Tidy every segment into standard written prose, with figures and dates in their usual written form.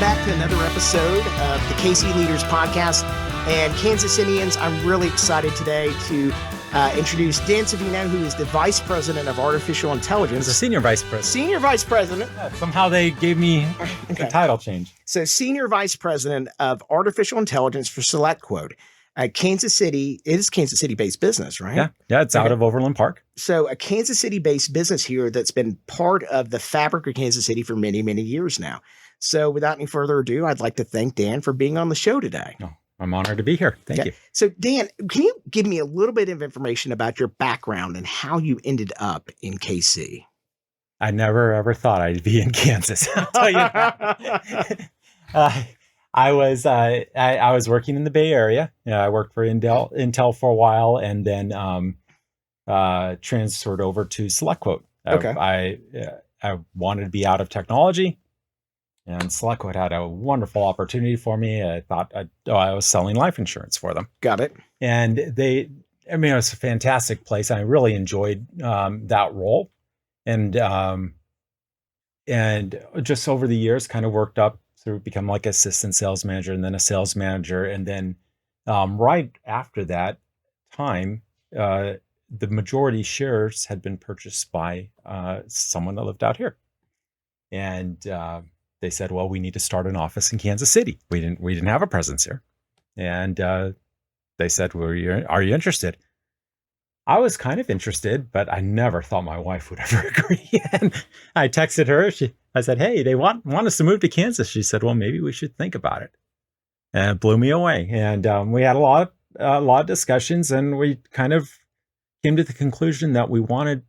back to another episode of the KC Leaders Podcast. And Kansas Cityans, I'm really excited today to introduce Dan Savino, who is the Vice President of Artificial Intelligence. The Senior Vice President. Senior Vice President. Yeah, somehow they gave me the title change. So Senior Vice President of Artificial Intelligence for SelectQuote. Kansas City, it is Kansas City-based business, right? Yeah, it's out of Overland Park. So a Kansas City-based business here that's been part of the fabric of Kansas City for many, many years now. So without any further ado, I'd like to thank Dan for being on the show today. Oh, I'm honored to be here. Thank you. So Dan, can you give me a little bit of information about your background and how you ended up in KC? I never, ever thought I'd be in Kansas. I'll tell you that. I was working in the Bay Area. I worked for Intel for a while, and then transferred over to SelectQuote. I wanted to be out of technology, and SelectQuote had a wonderful opportunity for me. I thought I was selling life insurance for them. Got it. And it was a fantastic place. I really enjoyed that role, and just over the years, kind of worked up through become like assistant sales manager, and then a sales manager. And then right after that time, the majority shares had been purchased by someone that lived out here. And they said, well, we need to start an office in Kansas City. We didn't have a presence here. And they said, well, are you interested? I was kind of interested, but I never thought my wife would ever agree. And I texted her. I said, hey, they want us to move to Kansas. She said, well, maybe we should think about it. And it blew me away. And we had a lot of discussions, and we kind of came to the conclusion that we wanted,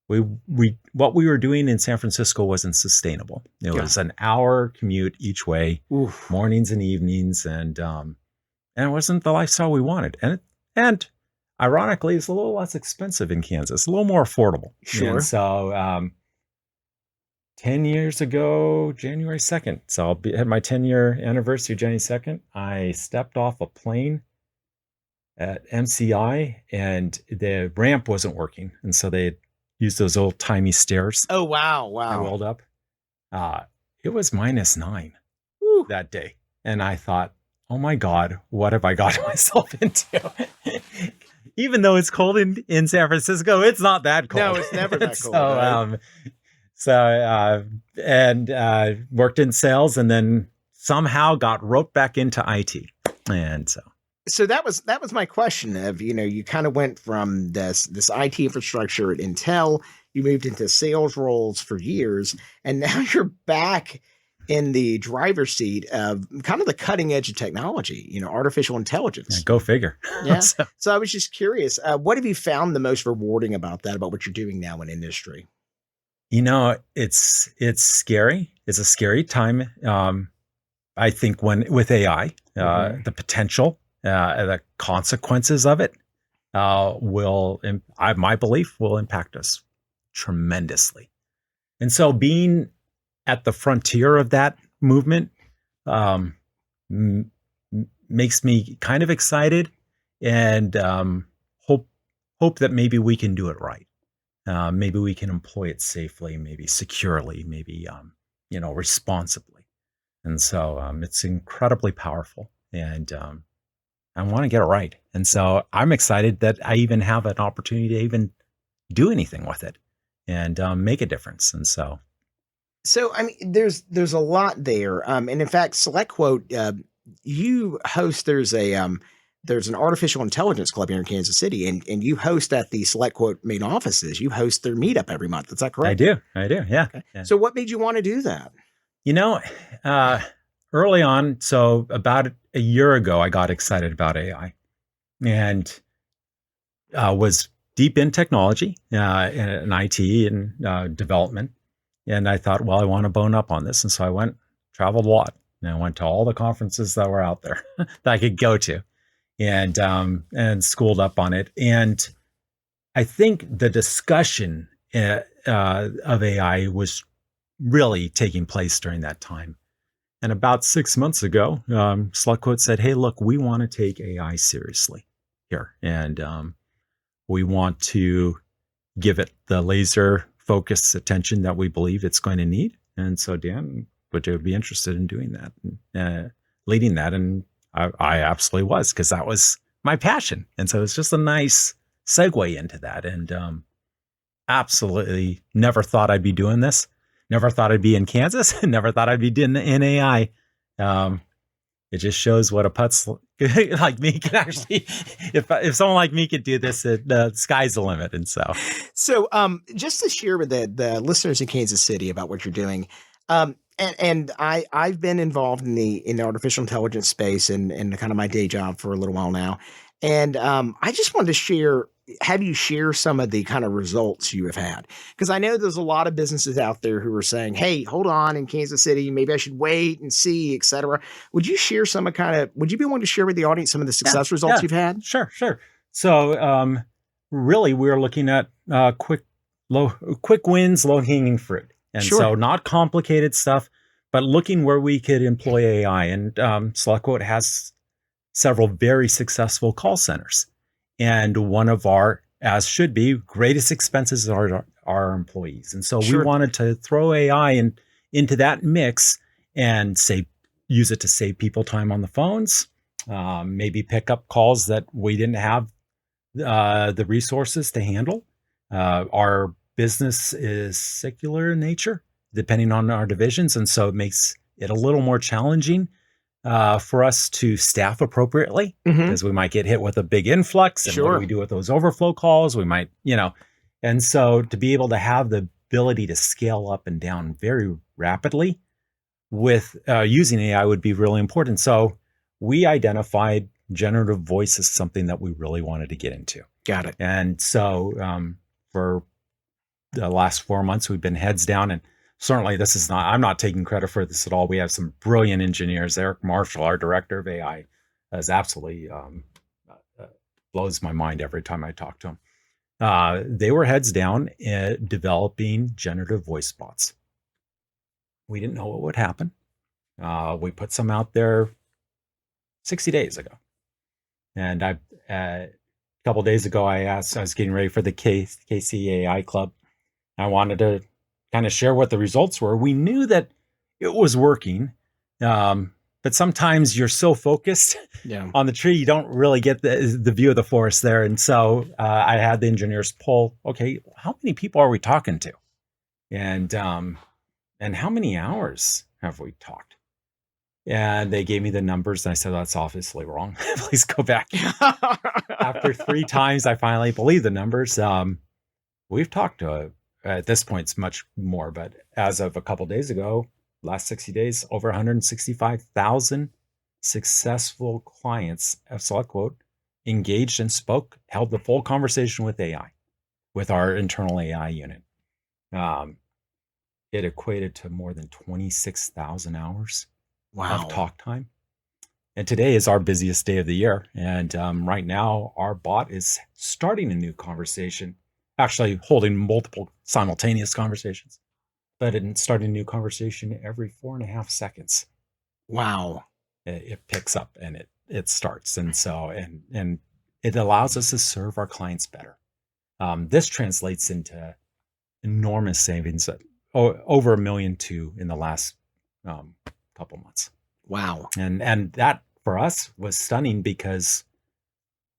what we were doing in San Francisco wasn't sustainable. It was an hour commute each way, mornings and evenings. And it wasn't the lifestyle we wanted. And ironically, it's a little less expensive in Kansas, a little more affordable. Sure. And so 10 years ago, January 2nd, so I'll had my 10-year anniversary, January 2nd, I stepped off a plane at MCI, and the ramp wasn't working. And so they used those old-timey stairs. Oh, wow. I rolled up. It was -9 that day. And I thought, oh my God, what have I gotten myself into? Even though it's cold in San Francisco, it's not that cold. No, it's never that cold. So worked in sales, and then somehow got roped back into IT. And so that was my question of, you kind of went from this IT infrastructure at Intel, you moved into sales roles for years, and now you're back in the driver's seat of kind of the cutting edge of technology, artificial intelligence. Yeah, go figure. Yeah. So I was just curious, what have you found the most rewarding about that, about what you're doing now in industry? It's scary. It's a scary time. I think with AI, the potential, the consequences of it my belief will impact us tremendously. And so being at the frontier of that movement makes me kind of excited, and hope that maybe we can do it right. Maybe we can employ it safely, maybe securely, maybe responsibly. And so it's incredibly powerful, and I want to get it right. And so I'm excited that I even have an opportunity to even do anything with it and make a difference. And so there's a lot there. And in fact, SelectQuote, you host, there's an artificial intelligence club here in Kansas City, and you host at the SelectQuote main offices. You host their meetup every month. Is that correct? I do. Yeah. Okay. Yeah. So what made you want to do that? Early on, so about a year ago, I got excited about AI, and was deep in technology, and IT and development. And I thought, well, I want to bone up on this. And so I traveled a lot, and I went to all the conferences that were out there that I could go to, and schooled up on it. And I think the discussion of AI was really taking place during that time. And about 6 months ago, SelectQuote said, hey, look, we want to take AI seriously here. And we want to give it the laser focused attention that we believe it's going to need. And so Dan would you be interested in doing that, leading that? And I absolutely was, because that was my passion. And so it's just a nice segue into that. And absolutely never thought I'd be doing this. Never thought I'd be in Kansas. Never thought I'd be in AI. It just shows what a putz like me can actually, if someone like me could do this, the sky's the limit. And so just to share with the listeners in Kansas City about what you're doing, and I've been involved in the artificial intelligence space and kind of my day job for a little while now, and I just wanted to have you share some of the kind of results you have had, because I know there's a lot of businesses out there who are saying, "Hey, hold on, in Kansas City, maybe I should wait and see, etc." Would you share would you be willing to share with the audience some of the success results you've had? Sure. So really, we're looking at quick wins, low hanging fruit. And so not complicated stuff, but looking where we could employ AI. And SelectQuote has several very successful call centers. And one of our, as should be, greatest expenses are our employees. And so we wanted to throw AI into that mix and use it to save people time on the phones, maybe pick up calls that we didn't have the resources to handle. Our business is secular in nature, depending on our divisions. And so it makes it a little more challenging for us to staff appropriately, because we might get hit with a big influx. And what do we do with those overflow calls? We might, and so to be able to have the ability to scale up and down very rapidly with using AI would be really important. So we identified generative voice as something that we really wanted to get into. Got it. And so for the last 4 months, we've been heads down, and certainly I'm not taking credit for this at all. We have some brilliant engineers. Eric Marshall, our director of AI, is absolutely blows my mind every time I talk to him. They were heads down developing generative voice bots. We didn't know what would happen. We put some out there 60 days ago. And a couple of days ago, I was getting ready for the KCAI Club. I wanted to kind of share what the results were. We knew that it was working, but sometimes you're so focused on the tree, you don't really get the view of the forest there. And so I had the engineers poll, okay, how many people are we talking to? And how many hours have we talked? And they gave me the numbers, and I said, that's obviously wrong. Please go back. After 3 times, I finally believed the numbers. We've talked to, at this point, it's much more, but as of a couple of days ago, last 60 days, over 165,000 successful clients of SelectQuote engaged and held the full conversation with AI, with our internal AI unit. It equated to more than 26,000 hours of talk time. And today is our busiest day of the year. And right now, our bot is starting a new conversation, actually holding multiple simultaneous conversations, but it's starting a new conversation every 4.5 seconds. Wow. It picks up and it starts. And so, and it allows us to serve our clients better. This translates into enormous savings, over $1.2 million in the last couple months. Wow. And that for us was stunning, because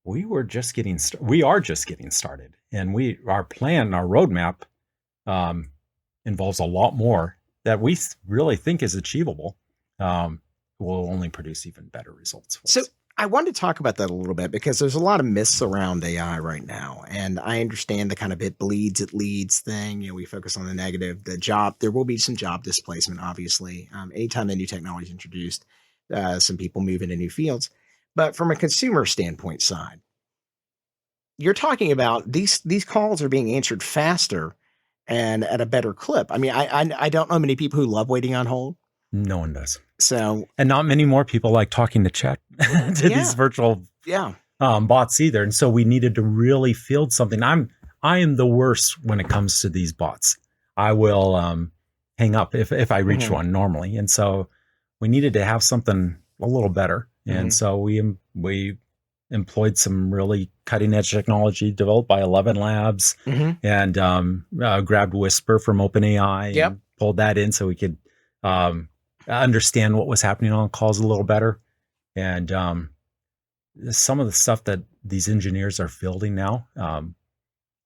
we are just getting started, and our plan, our roadmap involves a lot more that we really think is achievable. Will only produce even better results for us. I wanted to talk about that a little bit, because there's a lot of myths around AI right now. And I understand the kind of it bleeds, it leads thing. We focus on the negative, there will be some job displacement, obviously. Anytime a new technology is introduced, some people move into new fields. But from a consumer standpoint side, you're talking about these calls are being answered faster and at a better clip. I mean, I don't know many people who love waiting on hold. No one does. So, and not many more people like talking to chat to these virtual bots either. And so we needed to really field something. I am the worst when it comes to these bots. I will hang up if I reach one normally. And so we needed to have something a little better. And so we employed some really cutting edge technology developed by 11 Labs and grabbed Whisper from OpenAI and pulled that in so we could understand what was happening on calls a little better. And some of the stuff that these engineers are fielding now,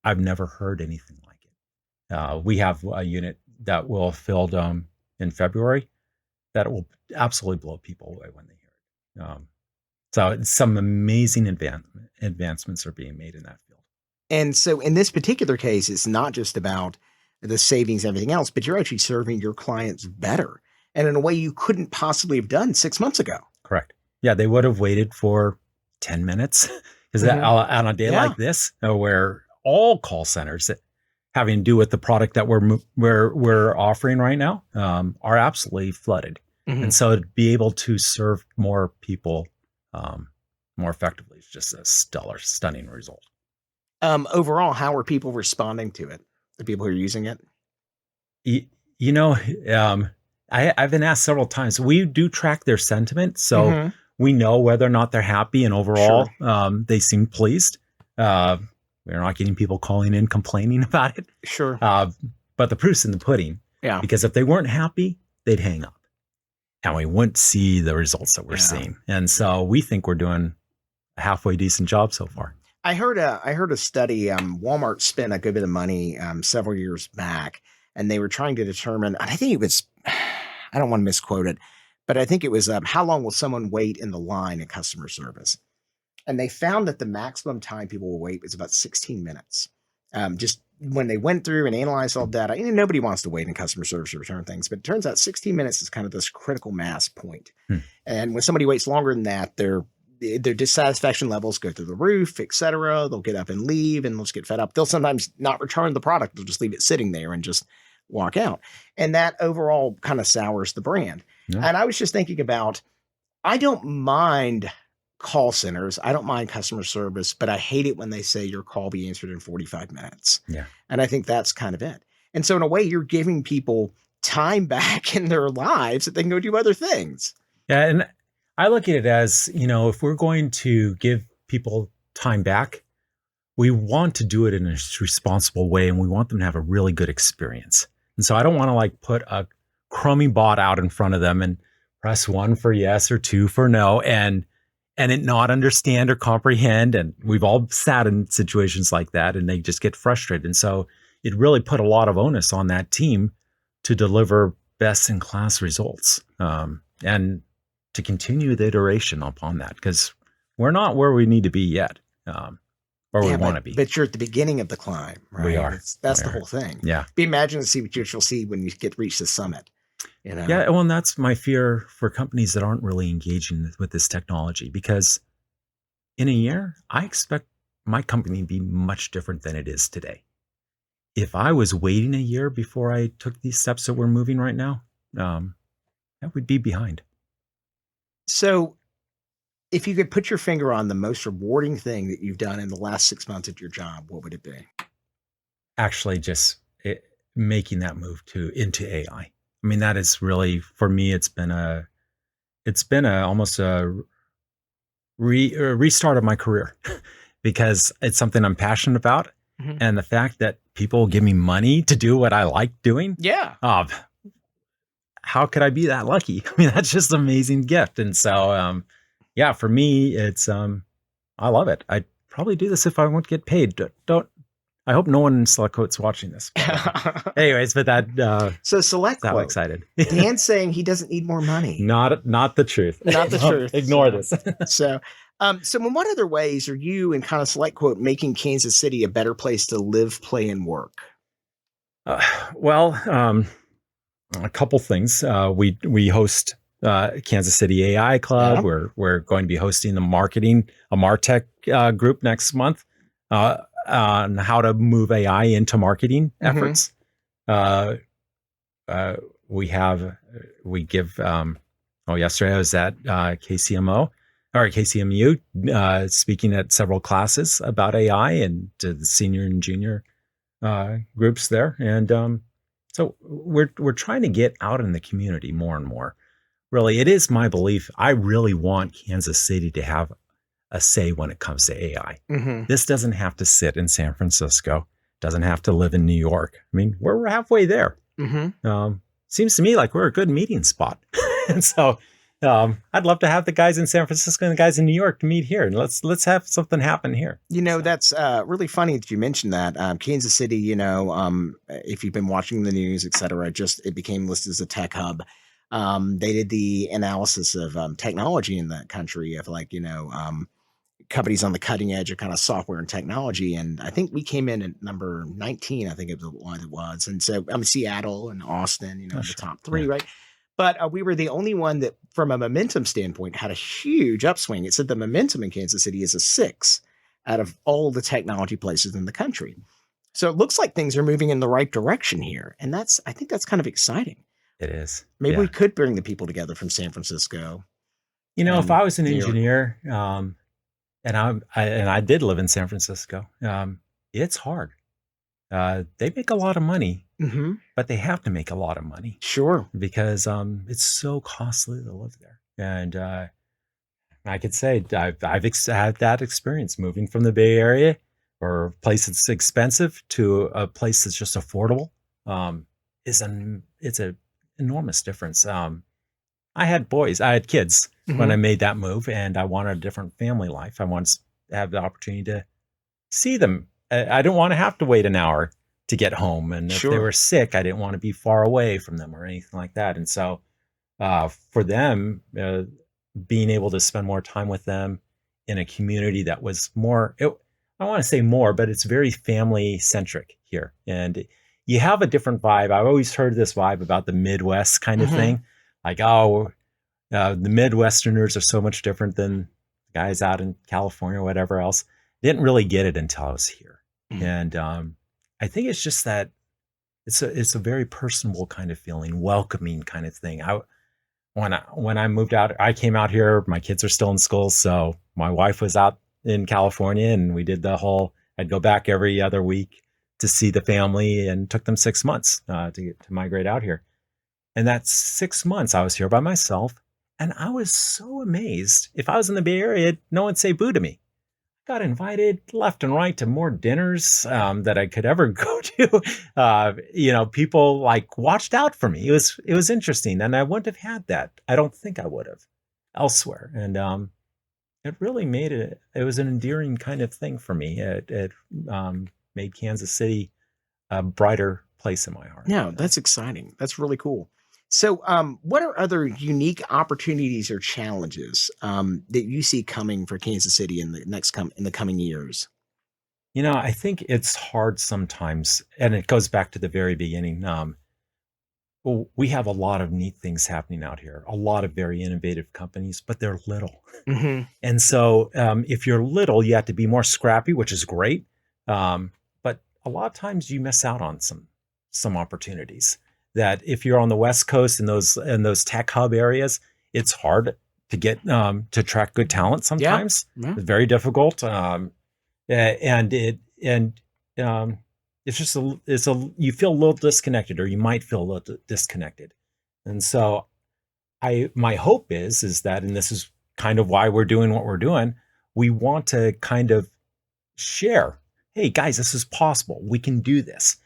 I've never heard anything like it. We have a unit that will field in February that will absolutely blow people away when they hear it. So some amazing advancements are being made in that field. And so in this particular case, it's not just about the savings and everything else, but you're actually serving your clients better and in a way you couldn't possibly have done 6 months ago. Correct. Yeah, they would have waited for 10 minutes because on a day like this, where all call centers that having to do with the product that we're offering right now are absolutely flooded. And so to be able to serve more people more effectively is just a stellar, stunning result. Overall, how are people responding to it? The people who are using it? You know, I've been asked several times. We do track their sentiment, so we know whether or not they're happy, and overall, they seem pleased. We're not getting people calling in complaining about it. Sure. But the proof's in the pudding. Yeah. Because if they weren't happy, they'd hang up. And we wouldn't see the results that we're seeing. And so we think we're doing a halfway decent job so far. I heard a study. Walmart spent a good bit of money several years back, and they were trying to determine. And I think it was, I don't want to misquote it, but I think it was how long will someone wait in the line in customer service? And they found that the maximum time people will wait was about 16 minutes. Just when they went through and analyzed all data, nobody wants to wait in customer service to return things, but it turns out 16 minutes is kind of this critical mass point. And when somebody waits longer than that, their dissatisfaction levels go through the roof, et cetera. They'll get up and leave and they'll just get fed up. They'll sometimes not return the product. They'll just leave it sitting there and just walk out. And that overall kind of sours the brand. And I was just thinking about, I don't mind call centers. I don't mind customer service, but I hate it when they say your call be answered in 45 minutes. Yeah. And I think that's kind of it. And so in a way, you're giving people time back in their lives that they can go do other things. Yeah. And I look at it as, if we're going to give people time back, we want to do it in a responsible way, and we want them to have a really good experience. And so I don't want to put a crummy bot out in front of them and press 1 for yes or 2 for no and it not understand or comprehend. And we've all sat in situations like that and they just get frustrated. And so it really put a lot of onus on that team to deliver best in class results and to continue the iteration upon that, because we're not where we need to be yet, where we want to be. But you're at the beginning of the climb, right? We are. That's the whole thing. Yeah. Imagine to see what you'll see when you reach the summit. Yeah, well, and that's my fear for companies that aren't really engaging with this technology, because in a year, I expect my company to be much different than it is today. If I was waiting a year before I took these steps that we're moving right now, that would be behind. So if you could put your finger on the most rewarding thing that you've done in the last 6 months at your job, what would it be? Actually, just making that move into AI. I mean, that is really, for me, it's been almost a restart of my career because it's something I'm passionate about. And the fact that people give me money to do what I like doing. Yeah. How could I be that lucky? I mean, that's just an amazing gift. And so, for me, it's, I love it. I'd probably do this if I won't get paid. I hope no one in SelectQuote's watching this. Anyways, but that. So SelectQuote. I'm excited. Dan's saying he doesn't need more money. Not the truth. Not the truth. Ignore this. So in what other ways are you and kind of SelectQuote making Kansas City a better place to live, play, and work? A couple things. We host Kansas City AI Club. Yeah. We're going to be hosting a MarTech group next month. On how to move AI into marketing efforts. Yesterday I was at KCMU, speaking at several classes about AI and to the senior and junior groups there. And so we're trying to get out in the community more and more. Really, it is my belief. I really want Kansas City to have a say when it comes to AI. This doesn't have to sit in San Francisco, doesn't have to live in New York. I mean, we're halfway there. Seems to me like we're a good meeting spot. And so I'd love to have the guys in San Francisco and the guys in New York to meet here, and let's have something happen here. So That's really funny that you mentioned that. Kansas City, if you've been watching the news, et cetera, just it became listed as a tech hub. They did the analysis of technology in that country of companies on the cutting edge of kind of software and technology. And I think we came in at number 19, I think it was. And so Seattle and Austin, oh, in the sure. top three, Yeah. right? But we were the only one that, from a momentum standpoint, had a huge upswing. It said the momentum in Kansas City is a 6 out of all the technology places in the country. So it looks like things are moving in the right direction here. And I think that's kind of exciting. It is. Maybe Yeah. we could bring the people together from San Francisco. If I was an New York. engineer, and I did live in San Francisco, it's hard. They make a lot of money, Mm-hmm. but they have to make a lot of money Sure. because it's so costly to live there. And I could say I've had that experience moving from the Bay Area or a place that's expensive to a place that's just affordable. It's an enormous difference. I had kids when I made that move, and I wanted a different family life. I wanted to have the opportunity to see them. I didn't want to have to wait an hour to get home. And if they were sick, I didn't want to be far away from them or anything like that. And so for them, being able to spend more time with them in a community that was more, I don't want to say more, but it's very family centric here. And you have a different vibe. I've always heard this vibe about the Midwest kind of thing. Like, the Midwesterners are so much different than guys out in California or whatever else. Didn't really get it until I was here. And I think it's just that it's a very personable kind of feeling, welcoming kind of thing. When I moved out, I came out here, my kids are still in school. So my wife was out in California, and we did I'd go back every other week to see the family, and took them 6 months to migrate out here. And that 6 months I was here by myself, and I was so amazed. If I was in the Bay Area, no one'd say boo to me. Got invited left and right to more dinners that I could ever go to. People watched out for me. It was interesting, and I wouldn't have had that. I don't think I would have elsewhere. And it really made it. It was an endearing kind of thing for me. It made Kansas City a brighter place in my heart. Yeah, that's exciting. That's really cool. So, what are other unique opportunities or challenges that you see coming for Kansas City in the coming years? I think it's hard sometimes, and it goes back to the very beginning. We have a lot of neat things happening out here, a lot of very innovative companies, but they're little. And so, if you're little, you have to be more scrappy, which is great. But a lot of times, you miss out on some opportunities. That if you're on the West Coast in those tech hub areas, it's hard to get to attract good talent sometimes. Yeah. It's very difficult, and it's just you feel a little disconnected, or you might feel a little disconnected. And so my hope is that, and this is kind of why we're doing what we're doing, we want to kind of share, hey guys, this is possible. We can do this.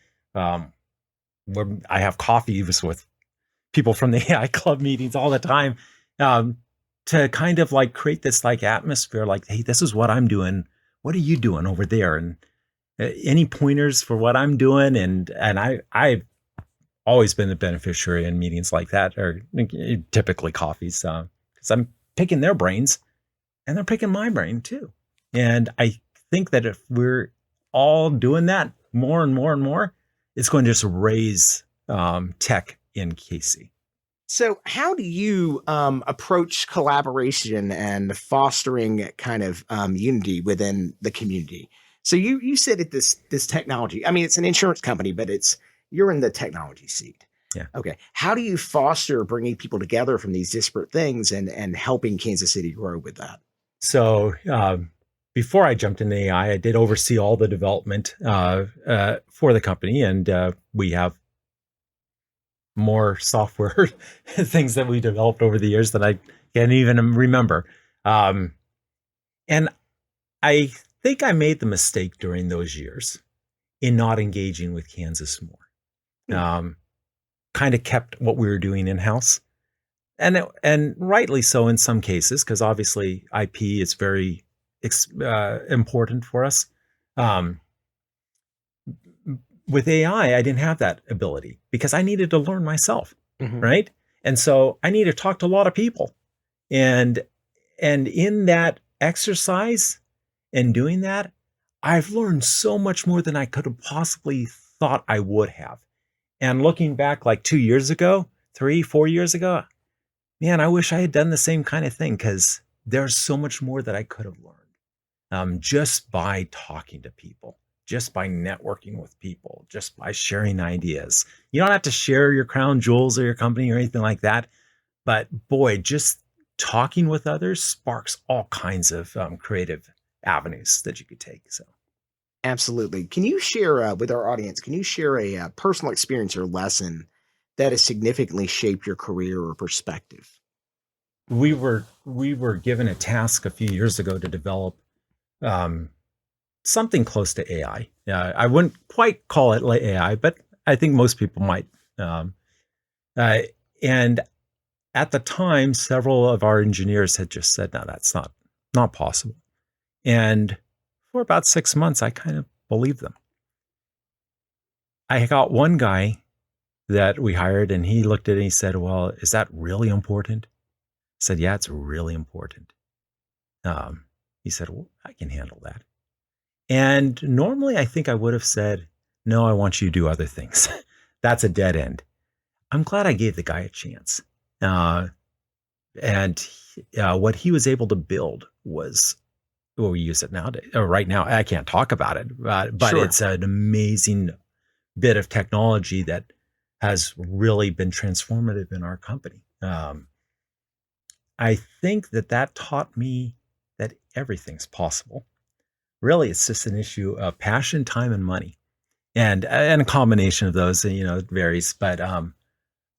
I have coffees with people from the AI Club meetings all the time to kind of create this atmosphere, hey, this is what I'm doing. What are you doing over there? And any pointers for what I'm doing? And I've always been the beneficiary in meetings like that, or typically coffees, because I'm picking their brains and they're picking my brain too. And I think that if we're all doing that more and more and more, it's going to just raise tech in KC. So, how do you approach collaboration and fostering kind of unity within the community? So, you said at this technology. I mean, it's an insurance company, but you're in the technology seat. Yeah. Okay. How do you foster bringing people together from these disparate things and helping Kansas City grow with that? So, before I jumped into AI, I did oversee all the development for the company, and we have more software things that we developed over the years that I can't even remember. And I think I made the mistake during those years in not engaging with Kansas more. Kind of kept what we were doing in-house. and rightly so in some cases, because obviously IP is very important for us. Um, with AI, I didn't have that ability because I needed to learn myself, Mhm. right? And so I need to talk to a lot of people, and in that exercise and doing that, I've learned so much more than I could have possibly thought I would have. And looking back like 2 years ago, 3, 4 years ago, man, I wish I had done the same kind of thing because there's so much more that I could have learned just by talking to people, just by networking with people, just by sharing ideas. You don't have to share your crown jewels or your company or anything like that. But boy, just talking with others sparks all kinds of creative avenues that you could take. So Absolutely. Can you share with our audience? Can you share a personal experience or lesson that has significantly shaped your career or perspective? we were given a task a few years ago to develop um, something close to AI. I wouldn't quite call it like AI, but I think most people might. Um, uh, and at the time, several of our engineers had just said, "No, that's not possible." And for about 6 months, I kind of believed them. I got one guy that we hired, and he looked at it and he said, "Well, is that really important?" I said, "Yeah, it's really important." Um, he said, "Well, I can handle that." And normally, I think I would have said, "No, I want you to do other things." That's a dead end. I'm glad I gave the guy a chance. Uh, and what he was able to build was, well, we use it nowadays. Or right now, I can't talk about it, but Sure. it's an amazing bit of technology that has really been transformative in our company. I think that taught me that everything's possible. Really, it's just an issue of passion, time, and money, and a combination of those. It varies, but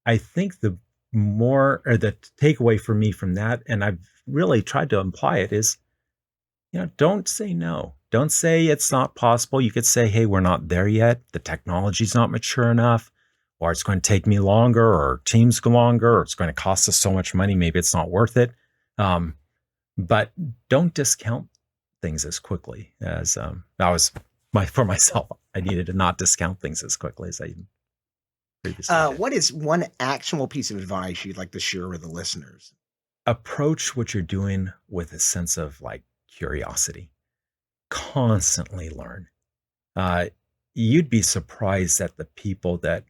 I think the more or the takeaway for me from that, and I've really tried to imply it, is don't say no. Don't say it's not possible. You could say, hey, we're not there yet. The technology's not mature enough, or it's going to take me longer, or teams go longer, or it's going to cost us so much money. Maybe it's not worth it. Um, but don't discount things as quickly as that was for myself. I needed to not discount things as quickly as I previously did. What is one actionable piece of advice you'd like to share with the listeners? Approach what you're doing with a sense of like curiosity. Constantly learn. Uh, you'd be surprised at the people that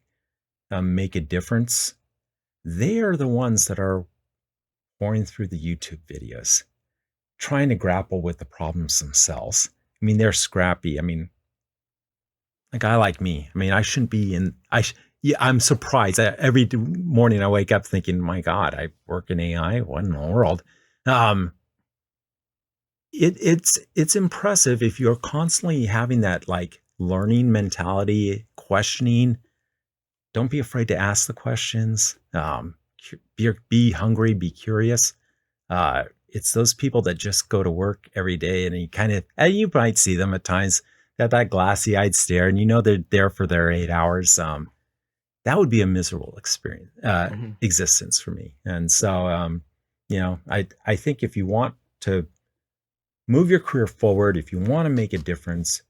make a difference. They are the ones that are pouring through the YouTube videos, trying to grapple with the problems themselves. I mean, they're scrappy. I mean, a guy like me. I mean, I shouldn't be in. Yeah, I'm surprised. Every morning I wake up thinking, "My God, I work in AI. What in the world?" Um, it's impressive if you're constantly having that like learning mentality, questioning. Don't be afraid to ask the questions. Be hungry, be curious. It's those people that just go to work every day and you might see them at times, that glassy eyed stare, and they're there for their 8 hours. That would be a miserable experience, Mhm. existence for me. And so, I think if you want to move your career forward, if you want to make a difference,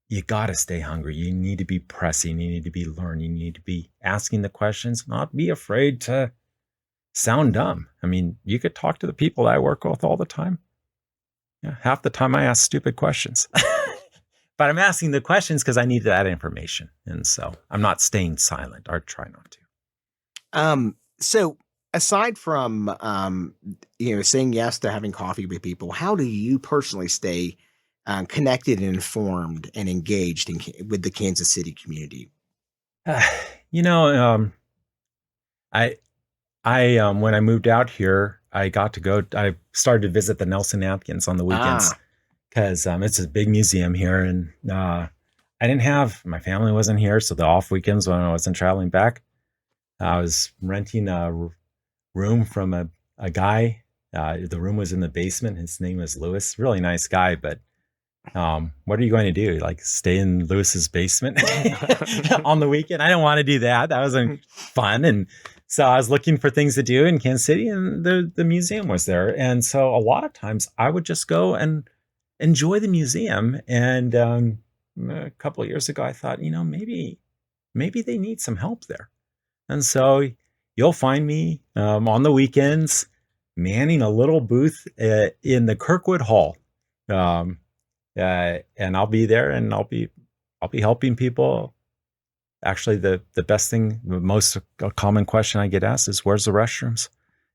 you got to stay hungry. You need to be pressing. You need to be learning. You need to be asking the questions, not be afraid to sound dumb. I mean, you could talk to the people that I work with all the time. Yeah, half the time I ask stupid questions, but I'm asking the questions because I need that information. And so I'm not staying silent, or try not to. So aside from saying yes to having coffee with people, how do you personally stay connected and informed and engaged with the Kansas City community? Uh, you know, I when I moved out here, I got to go. I started to visit the Nelson Atkins on the weekends Ah, because it's a big museum here, and I didn't have my family wasn't here, so the off weekends when I wasn't traveling back, I was renting a room from a guy. The room was in the basement. His name was Lewis. Really nice guy, but what are you going to do? Like stay in Lewis's basement on the weekend? I don't want to do that. That wasn't fun. And So I was looking for things to do in Kansas City, and the museum was there. And so a lot of times I would just go and enjoy the museum. And a couple of years ago, I thought, maybe they need some help there. And so you'll find me on the weekends manning a little booth in the Kirkwood Hall, and I'll be there, and I'll be helping people. Actually, the best thing, the most common question I get asked is, "Where's the restrooms?"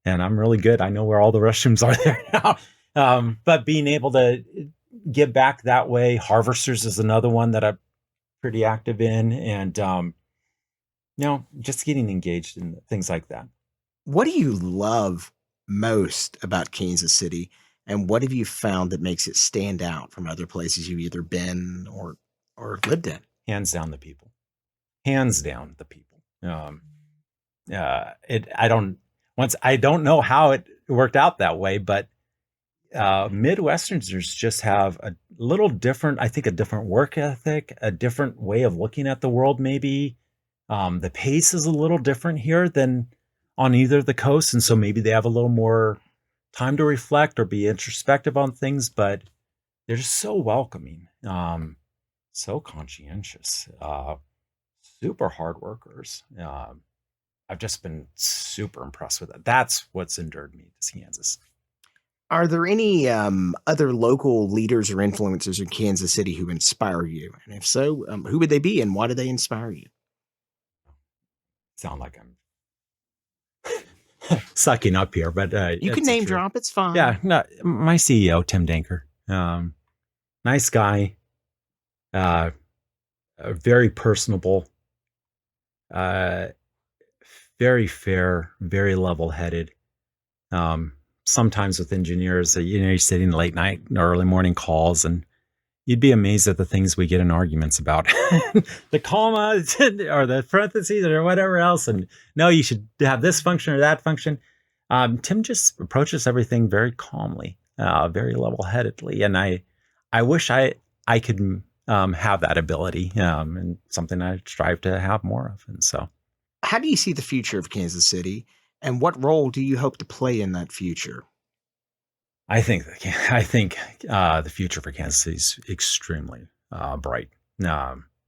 And I'm really good. I know where all the restrooms are there now. But being able to give back that way, Harvesters is another one that I'm pretty active in, and just getting engaged in things like that. What do you love most about Kansas City, and what have you found that makes it stand out from other places you've either been or lived in? Hands down, the people. Hands down, the people. I don't know how it worked out that way, but Midwesterners just have a little different, I think, a different work ethic, a different way of looking at the world. Maybe the pace is a little different here than on either of the coasts, and so maybe they have a little more time to reflect or be introspective on things. But they're just so welcoming, so conscientious. Super hard workers. I've just been super impressed with it. That's what's endeared me to Kansas. Are there any other local leaders or influencers in Kansas City who inspire you? And if so, who would they be, and why do they inspire you? Sound like I'm sucking up here, but you can name drop. It's fine. Yeah, no, my CEO, Tim Danker, nice guy, very personable. Very fair, very level-headed. Sometimes with engineers, you're sitting late night and early morning calls, and you'd be amazed at the things we get in arguments about. The comma or the parentheses or whatever else. And no, you should have this function or that function. Tim just approaches everything very calmly, very level-headedly. And I wish I could have that ability, and something I strive to have more of. And so, how do you see the future of Kansas City, and what role do you hope to play in that future? I think the future for Kansas City is extremely bright.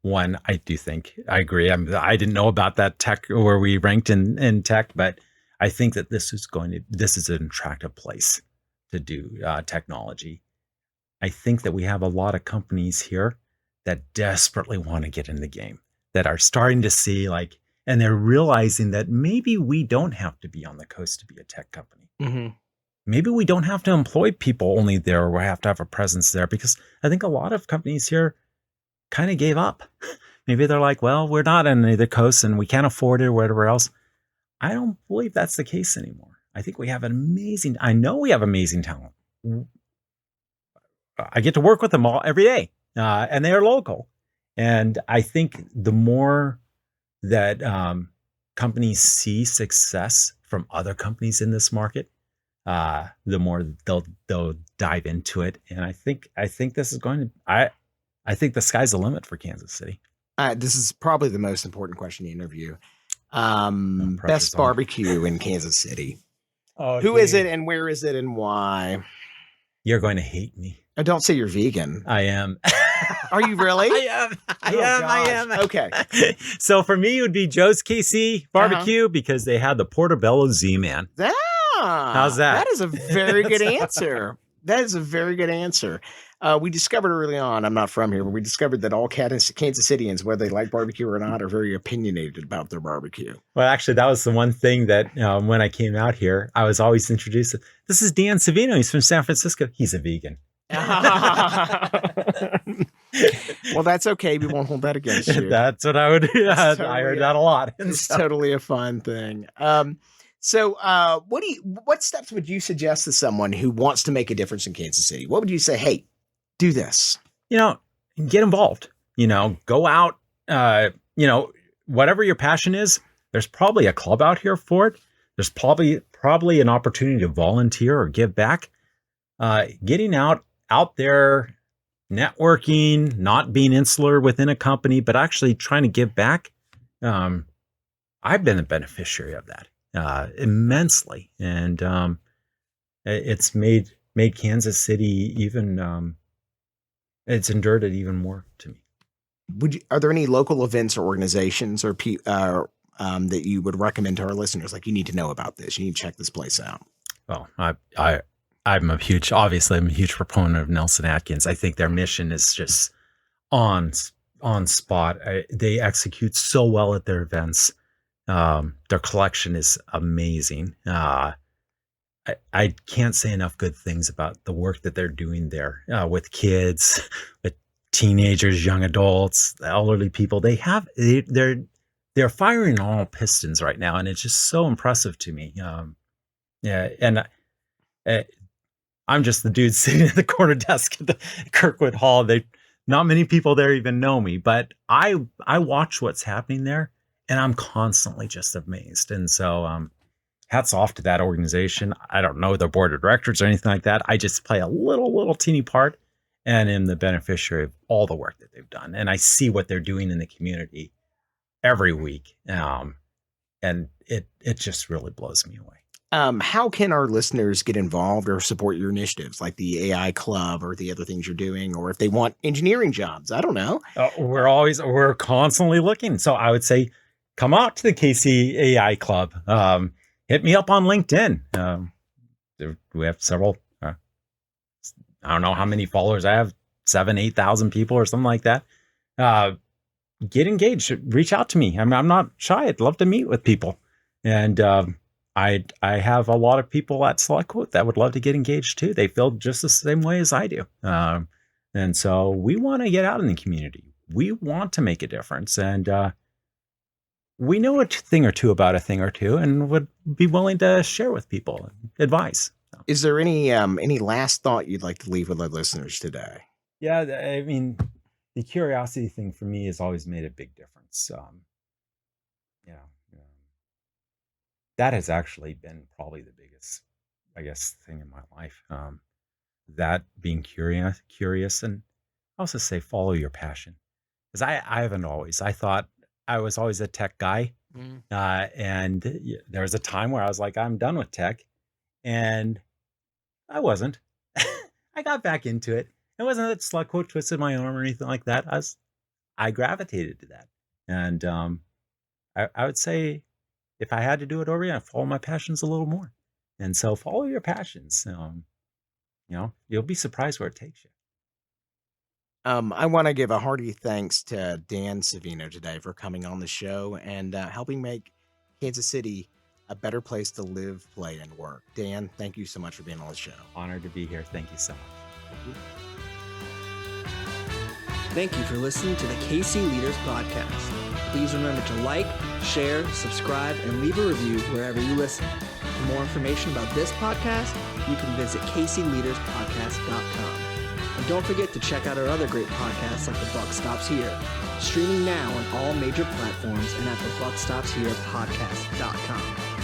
One, I do think, I agree. I didn't know about that tech, where we ranked in tech, but I think that this is an attractive place to do technology. I think that we have a lot of companies here that desperately want to get in the game, that are starting to see and they're realizing that maybe we don't have to be on the coast to be a tech company. Mm-hmm. Maybe we don't have to employ people only there, or we have to have a presence there, because I think a lot of companies here kind of gave up. Maybe they're like, well, we're not on either coast and we can't afford it or whatever else. I don't believe that's the case anymore. I think we have I know we have amazing talent. I get to work with them all every day, and they are local. And I think the more that companies see success from other companies in this market, the more they'll dive into it. And I think this is going to. I think the sky's the limit for Kansas City. This is probably the most important question in the interview. Best barbecue in Kansas City. Oh, who is it, and where is it, and why? You're going to hate me. Oh, don't say you're vegan. I am. Are you really? I am. Okay. So for me, it would be Joe's KC Barbecue, because they had the Portobello Z-Man. How's that? That is a very good answer. That is a very good answer. We discovered early on, I'm not from here, but we discovered that all Kansas Cityans, whether they like barbecue or not, are very opinionated about their barbecue. Well, actually, that was the one thing that when I came out here, I was always introduced. This is Dan Savino. He's from San Francisco. He's a vegan. Well, that's okay. We won't hold that against you. That's what I would. I heard that a lot. It's totally a fun thing. So what steps would you suggest to someone who wants to make a difference in Kansas City? What would you say? Hey, do this. Get involved. Go out. Whatever your passion is, there's probably a club out here for it. There's probably an opportunity to volunteer or give back. Getting out there, networking, not being insular within a company, but actually trying to give back. I've been a beneficiary of that. immensely, and it's made Kansas City even it's endured it even more to me. Are there any local events or organizations or that you would recommend to our listeners? Like, you need to know about this. You need to check this place out. Well, I'm a huge proponent of Nelson Atkins. I think their mission is just on spot. They execute so well at their events. Their collection is amazing. I can't say enough good things about the work that they're doing there with kids, with teenagers, young adults, elderly people. They're firing on all pistons right now, and it's just so impressive to me. Yeah, and I'm just the dude sitting at the corner desk at the Kirkwood Hall. Not many people there even know me, but I watch what's happening there, and I'm constantly just amazed. And so, hats off to that organization. I don't know their board of directors or anything like that. I just play a little teeny part, and am the beneficiary of all the work that they've done. And I see what they're doing in the community every week, and it just really blows me away. How can our listeners get involved or support your initiatives, like the AI Club or the other things you're doing, or if they want engineering jobs? I don't know. We're constantly looking. So I would say, come out to the KC AI Club. Hit me up on LinkedIn. We have several. I don't know how many followers I have, 7,000-8,000 people or something like that. Get engaged. Reach out to me. I'm not shy. I'd love to meet with people. And I have a lot of people at SelectQuote that would love to get engaged too. They feel just the same way as I do. And so we want to get out in the community. We want to make a difference. And we know a thing or two about a thing or two, and would be willing to share with people advice. Is there any last thought you'd like to leave with our listeners today? Yeah, I mean, the curiosity thing for me has always made a big difference. That has actually been probably the biggest, I guess, thing in my life. That being curious, and also say follow your passion. Because I haven't always. I thought I was always a tech guy, and there was a time where I was like, I'm done with tech, and I wasn't. I got back into it. It wasn't that SelectQuote twisted my arm or anything like that. I gravitated to that, and I would say, if I had to do it over again, I'd follow my passions a little more. And so follow your passions. You'll be surprised where it takes you. I want to give a hearty thanks to Dan Savino today for coming on the show and helping make Kansas City a better place to live, play, and work. Dan, thank you so much for being on the show. Honored to be here. Thank you so much. Thank you for listening to the KC Leaders Podcast. Please remember to like, share, subscribe, and leave a review wherever you listen. For more information about this podcast, you can visit kcleaderspodcast.com. And don't forget to check out our other great podcasts like The Buck Stops Here, streaming now on all major platforms and at thebuckstopsherepodcast.com.